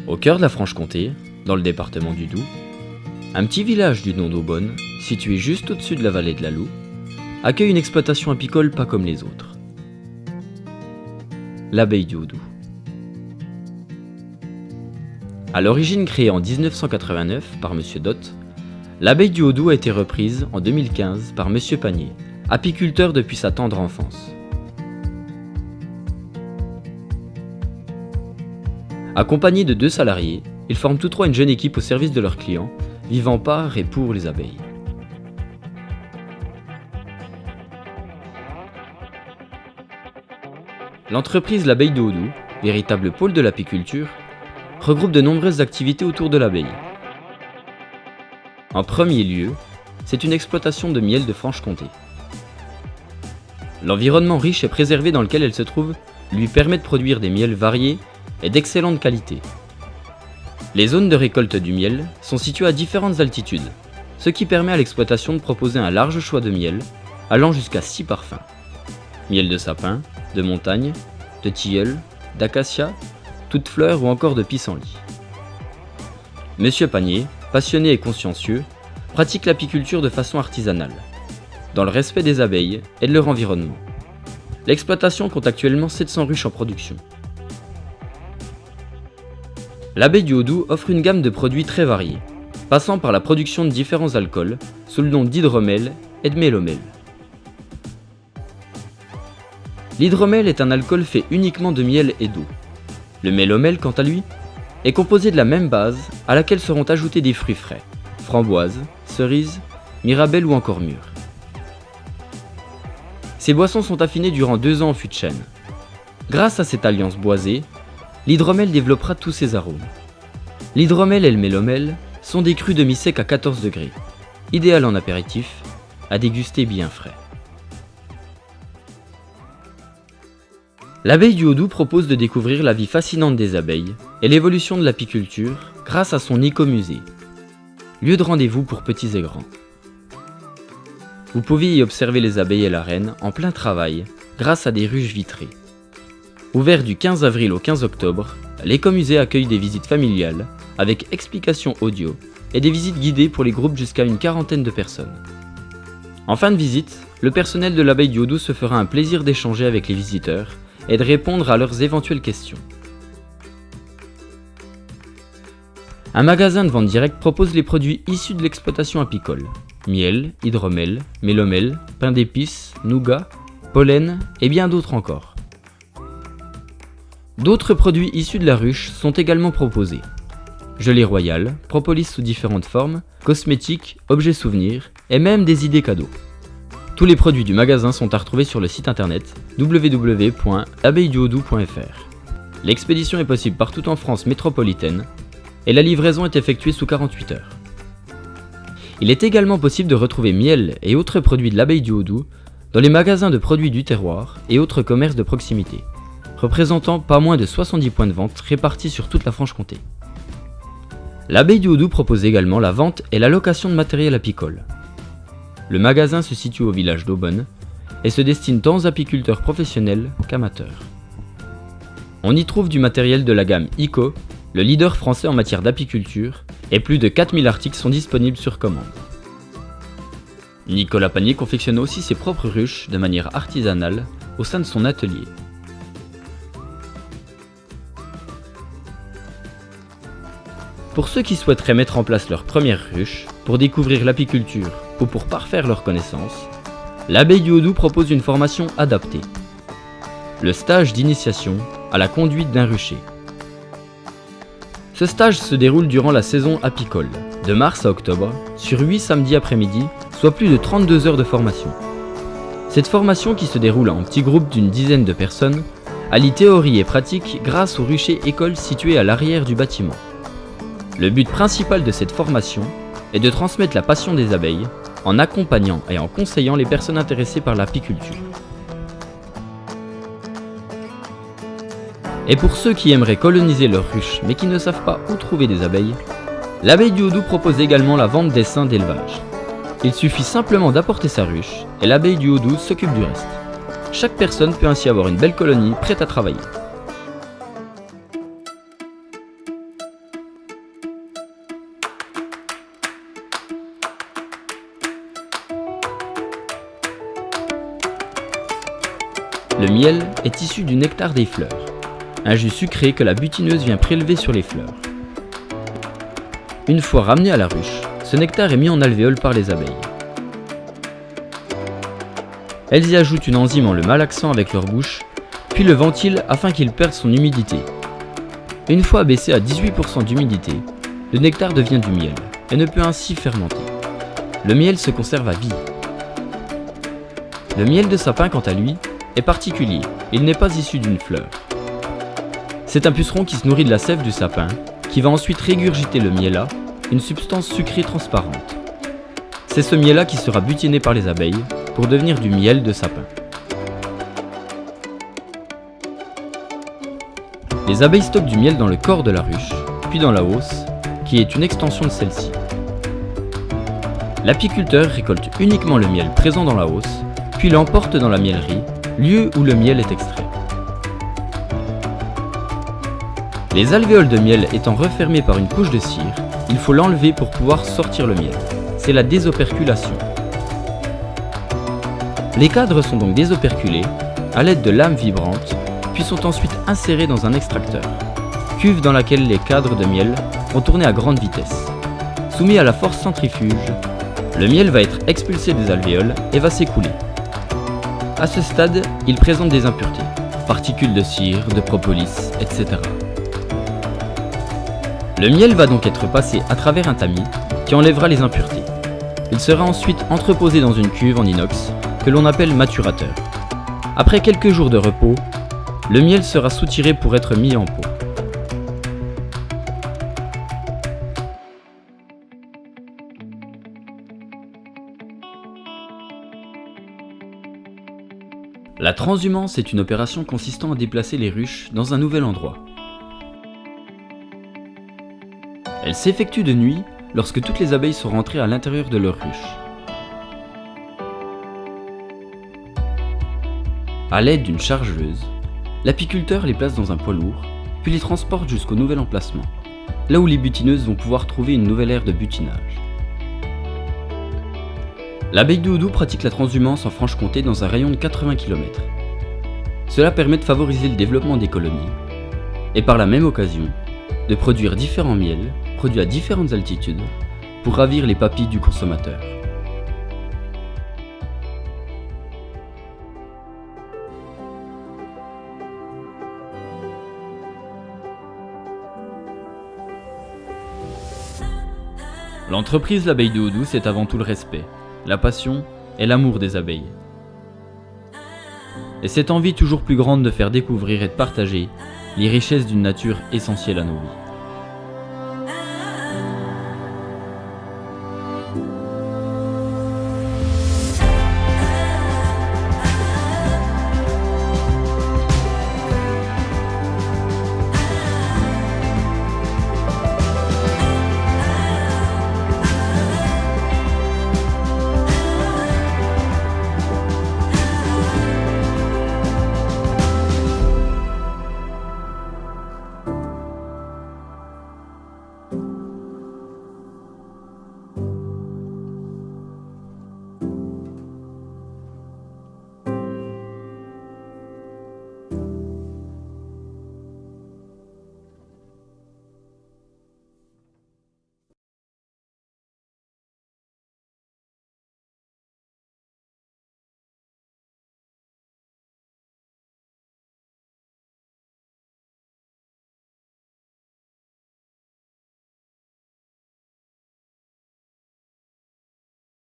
Au cœur de la Franche-Comté, dans le département du Doubs, un petit village du nom d'Aubonne, situé juste au-dessus de la vallée de la Loue, accueille une exploitation apicole pas comme les autres. L'abbaye du Haut-Doubs. À l'origine créée en 1989 par M. Dott, l'abbaye du Haut-Doubs a été reprise en 2015 par M. Panier, apiculteur depuis sa tendre enfance. Accompagnés de 2 salariés, ils forment tous 3 une jeune équipe au service de leurs clients, vivant par et pour les abeilles. L'entreprise L'Abeille du Haut-Doubs, véritable pôle de l'apiculture, regroupe de nombreuses activités autour de l'abeille. En premier lieu, c'est une exploitation de miel de Franche-Comté. L'environnement riche et préservé dans lequel elle se trouve lui permet de produire des miels variés et d'excellente qualité. Les zones de récolte du miel sont situées à différentes altitudes, ce qui permet à l'exploitation de proposer un large choix de miel, allant jusqu'à 6 parfums. Miel de sapin, de montagne, de tilleul, d'acacia, toutes fleurs ou encore de pissenlit. Monsieur Panier, passionné et consciencieux, pratique l'apiculture de façon artisanale, dans le respect des abeilles et de leur environnement. L'exploitation compte actuellement 700 ruches en production. L'abbaye du Haut-Doubs offre une gamme de produits très variés, passant par la production de différents alcools sous le nom d'hydromel et de mélomel. L'hydromel est un alcool fait uniquement de miel et d'eau. Le mélomel, quant à lui, est composé de la même base à laquelle seront ajoutés des fruits frais, framboises, cerises, mirabelles ou encore mûres. Ces boissons sont affinées durant 2 ans en fût de chêne. Grâce à cette alliance boisée, l'hydromel développera tous ses arômes. L'hydromel et le mélomel sont des crus demi-secs à 14 degrés, idéal en apéritif, à déguster bien frais. L'abbaye du Haut-Doubs propose de découvrir la vie fascinante des abeilles et l'évolution de l'apiculture grâce à son écomusée, lieu de rendez-vous pour petits et grands. Vous pouvez y observer les abeilles et la reine en plein travail grâce à des ruches vitrées. Ouvert du 15 avril au 15 octobre, l'écomusée accueille des visites familiales avec explications audio et des visites guidées pour les groupes jusqu'à une 40aine de personnes. En fin de visite, le personnel de l'abbaye du Haut-Doubs se fera un plaisir d'échanger avec les visiteurs et de répondre à leurs éventuelles questions. Un magasin de vente directe propose les produits issus de l'exploitation apicole: miel, hydromel, mélomel, pain d'épices, nougat, pollen et bien d'autres encore. D'autres produits issus de la ruche sont également proposés: gelée royale, propolis sous différentes formes, cosmétiques, objets souvenirs et même des idées cadeaux. Tous les produits du magasin sont à retrouver sur le site internet www.abbayeduhautdoubs.fr. L'expédition est possible partout en France métropolitaine et la livraison est effectuée sous 48 heures. Il est également possible de retrouver miel et autres produits de l'abbaye du Haut-Doubs dans les magasins de produits du terroir et autres commerces de proximité, représentant pas moins de 70 points de vente répartis sur toute la Franche-Comté. L'abbaye du Haut-Doubs propose également la vente et la location de matériel apicole. Le magasin se situe au village d'Aubonne et se destine tant aux apiculteurs professionnels qu'amateurs. On y trouve du matériel de la gamme ICO, le leader français en matière d'apiculture, et plus de 4000 articles sont disponibles sur commande. Nicolas Panier confectionne aussi ses propres ruches de manière artisanale au sein de son atelier. Pour ceux qui souhaiteraient mettre en place leur première ruche, pour découvrir l'apiculture ou pour parfaire leurs connaissances, l'abbaye du Haut-Doubs propose une formation adaptée. Le stage d'initiation à la conduite d'un rucher. Ce stage se déroule durant la saison apicole, de mars à octobre, sur 8 samedis après-midi, soit plus de 32 heures de formation. Cette formation, qui se déroule en petits groupes d'une dizaine de personnes, allie théorie et pratique grâce au rucher école situé à l'arrière du bâtiment. Le but principal de cette formation est de transmettre la passion des abeilles en accompagnant et en conseillant les personnes intéressées par l'apiculture. Et pour ceux qui aimeraient coloniser leur ruche mais qui ne savent pas où trouver des abeilles, l'abbaye du Haut-Doubs propose également la vente d'essaims d'élevage. Il suffit simplement d'apporter sa ruche et l'abbaye du Haut-Doubs s'occupe du reste. Chaque personne peut ainsi avoir une belle colonie prête à travailler. miel est issu du nectar des fleurs, un jus sucré que la butineuse vient prélever sur les fleurs. Une fois ramené à la ruche, ce nectar est mis en alvéole par les abeilles. Elles y ajoutent une enzyme en le malaxant avec leur bouche, puis le ventilent afin qu'il perde son humidité. Une fois abaissé à 18% d'humidité, le nectar devient du miel et ne peut ainsi fermenter. Le miel se conserve à vie. Le miel de sapin, quant à lui, est particulier, il n'est pas issu d'une fleur. C'est un puceron qui se nourrit de la sève du sapin, qui va ensuite régurgiter le miella, une substance sucrée transparente. C'est ce miel-là qui sera butiné par les abeilles pour devenir du miel de sapin. Les abeilles stockent du miel dans le corps de la ruche, puis dans la hausse, qui est une extension de celle-ci. L'apiculteur récolte uniquement le miel présent dans la hausse, puis l'emporte dans la miellerie, lieu où le miel est extrait. Les alvéoles de miel étant refermées par une couche de cire, il faut l'enlever pour pouvoir sortir le miel. C'est la désoperculation. Les cadres sont donc désoperculés à l'aide de lames vibrantes, puis sont ensuite insérés dans un extracteur, cuve dans laquelle les cadres de miel vont tourner à grande vitesse. Soumis à la force centrifuge, le miel va être expulsé des alvéoles et va s'écouler. À ce stade, il présente des impuretés, particules de cire, de propolis, etc. Le miel va donc être passé à travers un tamis qui enlèvera les impuretés. Il sera ensuite entreposé dans une cuve en inox que l'on appelle maturateur. Après quelques jours de repos, le miel sera soutiré pour être mis en pot. La transhumance est une opération consistant à déplacer les ruches dans un nouvel endroit. Elle s'effectue de nuit lorsque toutes les abeilles sont rentrées à l'intérieur de leur ruche. À l'aide d'une chargeuse, l'apiculteur les place dans un poids lourd, puis les transporte jusqu'au nouvel emplacement, là où les butineuses vont pouvoir trouver une nouvelle aire de butinage. L'abeille de Houdou pratique la transhumance en Franche-Comté dans un rayon de 80 km. Cela permet de favoriser le développement des colonies, et par la même occasion, de produire différents miels, produits à différentes altitudes, pour ravir les papilles du consommateur. L'entreprise L'Abeille de Houdou, c'est avant tout le respect, la passion et l'amour des abeilles. Et cette envie toujours plus grande de faire découvrir et de partager les richesses d'une nature essentielle à nos vies.